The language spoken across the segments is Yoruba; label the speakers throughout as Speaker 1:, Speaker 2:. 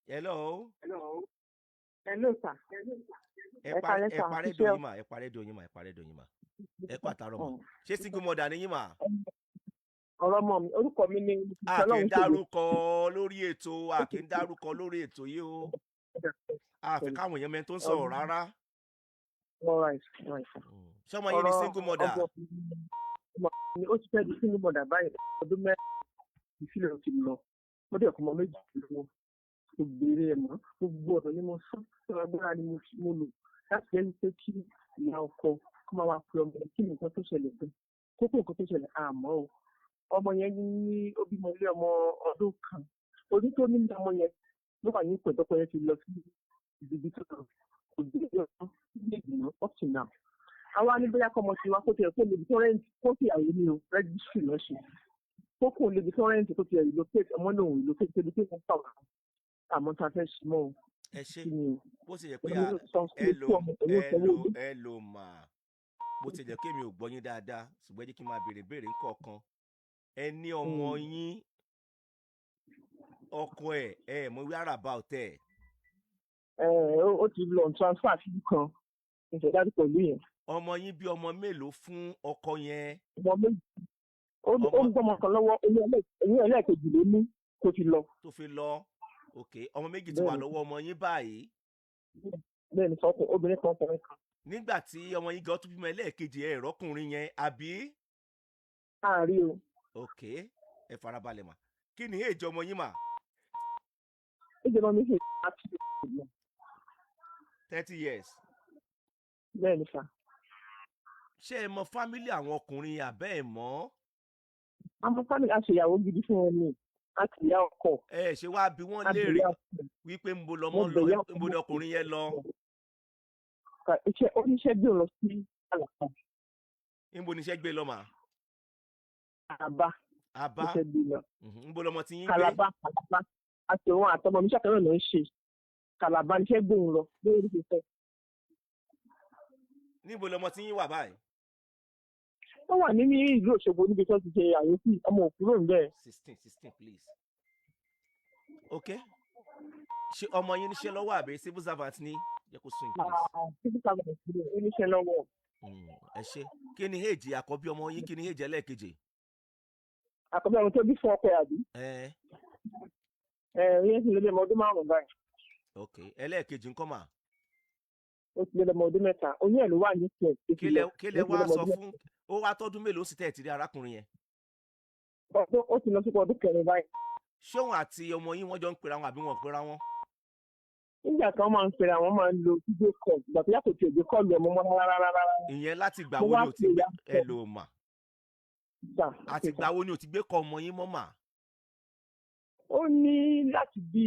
Speaker 1: Hello.
Speaker 2: Hello, sir.
Speaker 1: Ẹ
Speaker 2: Ẹ
Speaker 1: parí
Speaker 2: káalẹ́
Speaker 1: ẹ
Speaker 2: sà,
Speaker 1: parí
Speaker 2: iṣẹ́
Speaker 1: dùn yín mà, ẹ parí dùn yín mà, ẹ parí dùn yín mà. Ẹ kú àtàárọ̀ mà. Ṣé single mother ni yín mà?
Speaker 2: ọ̀rọ̀ ọmọ mi, orúkọ mi ni
Speaker 1: A kì í
Speaker 2: Ọlọ́run ṣèyí.
Speaker 1: dárúkọ lórí ètò, a kì í dárúkọ lórí ètò yìí o. A fẹ́ káwọn èèyàn mẹ́ni tó ń sọ̀rọ̀ rárá. Ṣé ọmọ yín ni single mother?
Speaker 2: ọmọ mi ó ti fẹ́ di single mother báyìí ọdún mẹ́rin ìfilẹ̀ ti lọ. Ó dẹ̀ kọ́ ọmọ méjì lọ́wọ́. Kò béèrè ẹ̀ mọ́. Gbogbo ọ̀dọ̀ ni mo sán. Tí agbára ni mo lò láti lẹ́nu pé kí ìyá ọkọ kó máa wá pe ọmọ rẹ̀ kí nǹkan tó ṣẹlẹ̀ gan. Kókó nǹkan tó ṣẹlẹ̀ àmọ́ o. Ọmọ yẹn ní ó bímọ ilé ọmọ ọdún kan. Orí tó ní ọmọ yẹn ló wà ní ìpẹ̀tọ́pọ̀ yẹn ti lọ sí ibi tó lọ. Kò dé ọ̀sán ní ìgbìmọ̀ up to now. Àwa ní bóyá kọ́mọ ti wá kó tiẹ̀ kó lébi tó rẹ́ǹtì kó sì àyè ní o rẹ́gísírì náà ṣe. Kó kò lébi tó rẹ́ǹtì kó tiẹ̀ relocate ọmọ náà ò relocate débi tó ń fà wá. Àmọ́ tá a fẹ́ ṣe mọ́ o.
Speaker 1: Ẹ ṣe bó ṣe yẹ pé ẹ lò mà. Bó ṣe jẹ́ kí èmi ò gbọ́ yín dáadáa ṣùgbọ́n jẹ́ kí n máa béèrè nǹkan. Ẹ ní ọmọ yín ọkọ ẹ mọ wíwárà bá ọtẹ.
Speaker 2: Ó ti lọ transfer sí kan ìṣẹ̀dájú pẹ̀lú yẹn.
Speaker 1: Ọmọ yín bí ọmọ mélòó fún ọkọ yẹn?
Speaker 2: Ọmọ méjì. Ó ń gbọ́mọ kan lọ́wọ́ ẹ̀yìn ẹlẹ́ẹ̀kejì ló ní kó fi lọ.
Speaker 1: Tó fi lọ. Ok, ọmọ méjì ti wà lọ́wọ́ ọmọ yín báyìí.
Speaker 2: Bẹ́ẹ̀ni sọ́kùn obìnrin kan ọkùnrin kan.
Speaker 1: Nígbà tí ọmọ yín gan tún bímọ ẹlẹ́ẹ̀kejì ẹ̀ rọ́kùnrin yẹn àbí?
Speaker 2: Àárí o.
Speaker 1: Ok, ẹ farabalẹ̀ mà. Kí ni èjì ọmọ yín mà?
Speaker 2: Èjì ọmọ mi ṣe
Speaker 1: 30 years.
Speaker 2: Bẹ́ẹ̀ni sà.
Speaker 1: Ṣé ẹ mọ fámílì àwọn ọkùnrin àbẹ́ ẹ̀ mọ́?
Speaker 2: Àmọ́ fámílì aṣèyàwó gidi fún wọn ni àti ìyá ọkọ.
Speaker 1: Ẹ ṣe wá bí wọ́n léèrè wípé ń bo ọkùnrin yẹn lọ.
Speaker 2: Oníṣẹ́ gbé lọ sí Àlàbá.
Speaker 1: Ń bo níṣẹ́ gbé lọ mà?
Speaker 2: Àbá.
Speaker 1: Àbá. Ń bo lọmọ tí yín gbé?
Speaker 2: Kàlàbá. Àti òun àtọmọ mi ṣàkẹ́rọ̀ ló ń ṣe. Kàlàbá níṣẹ́ gbé òun lọ lórí fífẹ́.
Speaker 1: Níbo lọmọ tí yín wà báyìí?
Speaker 2: Wọ́n wà ní ìlú Òṣogbo níbi tó ti ṣe àyẹ̀kú ọmọ òkúrò ń bẹ̀.
Speaker 1: 16 please. Ok. Ṣé ọmọ yín níṣẹ́ lọ́wọ́ àbí civil servant ní? Jẹ́ kó sún ìpínlẹ̀.
Speaker 2: Civil servant ní níṣẹ́ lọ́wọ́.
Speaker 1: Ẹ ṣe. Kí ni èjì àkọ́bí ọmọ yín? Kí ni èjì ẹlẹ́ẹ̀kejì?
Speaker 2: Àkọ́bí ọmọ tó bí fún ọkọ àbí? Ìyẹn ti lé ọmọ ọdún 5 báyìí.
Speaker 1: Ok, ẹlẹ́ẹ̀kejì ńkọ́ mà?
Speaker 2: Ó ti lé ọmọ ọdún 3. Oyún ẹ̀ ló wà ní tiẹ̀.
Speaker 1: Kí lẹ wá sọ fún ó wá tọ́dún mélòó sí tẹ́ẹ̀ tí rí arákùnrin yẹn?
Speaker 2: Ó ti lọ sí ọdún 4 báyìí.
Speaker 1: Ṣé òun àti ọmọ yín wọ́n jọ ń pera wọn àbí wọn ò pera wọn?
Speaker 2: Nígbà kan máa ń pera wọn máa ń lo fídíò kọ́ọ̀lù ìgbà tó yàtọ̀ tí èdè kọ́ọ̀lù ọmọ mọ́ rárá.
Speaker 1: Ìyẹn láti gbà wo ni ò ti gbé ẹ lò mà? Àti gbà wo ni ò ti gbé kọ́ ọmọ yín mọ́ mà?
Speaker 2: Ó ní láti bí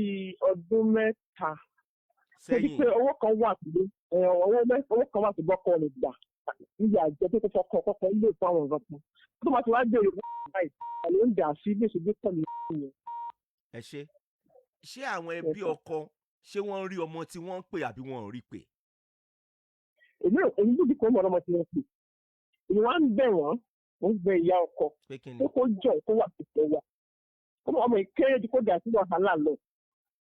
Speaker 2: ọdún 3 sẹ́yìn. Pé owó kan wà tó bọ́kọ rẹ̀ gbà níbi àjẹ tó kọ́kọ́ ilé ìfọ̀ àwọn ọ̀gá kan. Tó máa ti wá gbèrè báyìí àlè ń dà sí bí ìṣègbè pẹ̀lú ìyẹn.
Speaker 1: Ẹ ṣé àwọn ẹbí ọkọ ṣé wọ́n rí ọmọ tí wọ́n ń pè àbí wọ́n ò rí pè?
Speaker 2: Èmi níbi kan mọ̀ ọmọ tí wọ́n pè. Èmi wá ń bẹ̀ wọ́n ó ń gbẹ ìyá ọkọ pé kó jọ kó wà pẹ̀lú wa. Ọmọ ìkéré tí kò dà sí wàhálà lọ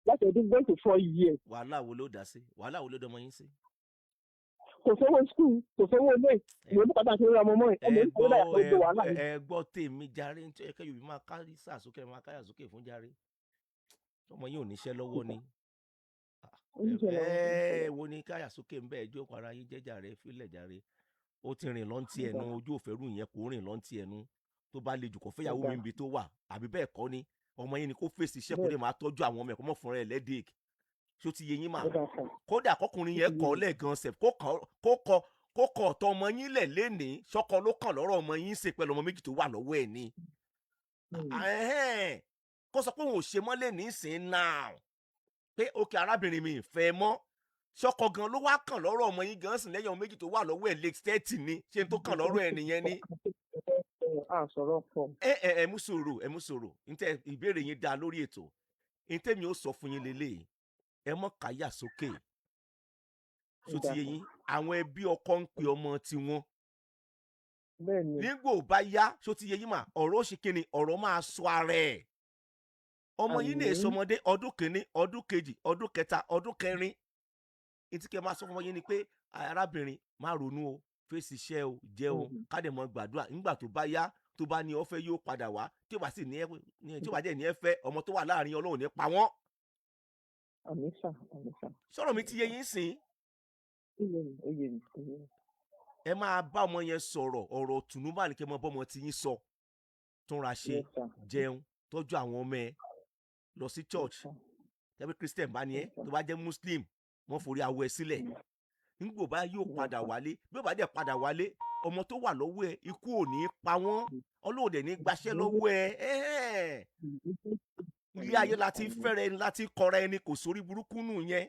Speaker 2: láti ọdún 24 years.
Speaker 1: Wàhálà wo ló dá sí? Wàhálà wo ló dọmọ yín sí?
Speaker 2: Kò sówó skul, kò sówó ilé, ìwé ní pàtàkì lórí ọmọ mọ́ ẹ̀.
Speaker 1: Ẹ gbọ́ tèmi jàre nítorí ẹ̀kẹ́ yorùbá máa kárí sàsókè máa káyà sókè fún jàre. Ọmọ yín ò níṣẹ́ lọ́wọ́ ni. Wo ni káyà sókè ń bẹ́ ẹjọ́ ara yín jẹ́ jàre fílẹ̀ jàre. Ó ti rìn lọ́ntì ẹnu ojú òfẹ́rù yẹn kò rìn lọ́ntì ẹnu tó bá le jù kó fẹ́yàwó mi níbi tó wà àbí bẹ́ẹ̀ kọ́ ni ọmọ yín ni kó fèsì iṣẹ́ kó lè máa tọ́jú àwọn ọmọ ẹ̀kọ́ mọ́ fúnra ẹ̀ lẹ́dẹ̀ẹ́k ṣó ti yé yín mà? Kódà kọkùnrin yẹn kọ́ lẹ́ẹ̀gan sẹ̀ kó kọ ọ̀tọ̀ ọmọ yín lẹ̀ lénìí ṣọ́kọ ló kàn lọ́rọ̀ ọmọ yín ṣe pẹ̀lú ọmọ méjì tó wà lọ́wọ́ ẹ̀ ni. Kó sọ pé òun ò ṣe mọ́ lénìí sìn náà pé òkè arábìnrin mi ìfẹ́ mọ́ ṣọ́kọ gan ló wá kàn lọ́rọ̀ ọmọ yín gan sìn lẹ́yìn ọmọ méjì tó wà lọ́wọ́ ẹ̀ late 30 ni ṣé n tó kàn lọ́rọ̀ ẹ̀ nìyẹn ni. Ẹ mú sòrò ntẹ ìbéèrè yín dá lórí ètò ntẹ mi ò sọ fún yín lélẹ̀ ẹ mọ káyà sókè ṣó ti yé yín àwọn ẹbí ọkọ ń pe ọmọ tiwọn nígbò bá yá ṣó ti yé yín mà ọ̀rọ̀ ó ṣe kíni ọ̀rọ̀ máa sọ ara ẹ̀ ọmọ yín ní èso
Speaker 2: àmín
Speaker 1: ọmọdé ọdún kìíní ọdún kejì ọdún kẹta ọdún kẹrin ìtí kẹ máa sọ fún ọmọ yín ni pé arábìnrin má ronú o fèsì iṣẹ́ o jẹun káde mọ gbàdúrà nígbà tó bá yá tó bá ní ọfẹ yóò padà wá tí ó bá sì ní ẹ tí ó bá jẹ ní ẹ fẹ́ ọmọ tó wà láàrin Ọlọ́run ní pa wọ́n.
Speaker 2: àmín sà àmín sà.
Speaker 1: sọ̀rọ̀ mi ti yé yín sìn.
Speaker 2: ó yé mi ó yé mi ó yé mi.
Speaker 1: ẹ máa bá ọmọ yẹn sọ̀rọ̀ ọ̀rọ̀ tùnúbà ní kẹ́ mọ bọ́mọ tí yín sọ túnra ṣe
Speaker 2: Yes, sir.
Speaker 1: jẹun tọ́jú àwọn ọmọ ẹ lọ sí church
Speaker 2: Sir.
Speaker 1: tẹ́bí Christian bá ní ẹ
Speaker 2: Yes, sir.
Speaker 1: tó bá jẹ́ Muslim wọ́n forí awọ ẹ sílẹ̀ nígbò bá yóò padà wálé bí ó bá dẹ̀ padà wálé ọmọ tó wà lọ́wọ́ ẹ ikú ò ní pa wọ́n Ọlọ́run dẹ̀ ní gbaṣẹ́ lọ́wọ́ ẹ ilé ayé láti fẹ́rẹ̀ ẹni láti kọra ẹni kò sórí burúkú nù yẹn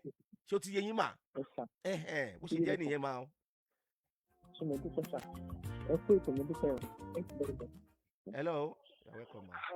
Speaker 1: ṣé ó ti yé yín mà
Speaker 2: Yes, sir.
Speaker 1: bó ṣe jẹ́ nìyẹn máa.
Speaker 2: ṣé mo dúpẹ́ sà ẹ kú ètò mo dúpẹ́ o. Thank you very much.
Speaker 1: Hello, you're welcome ma.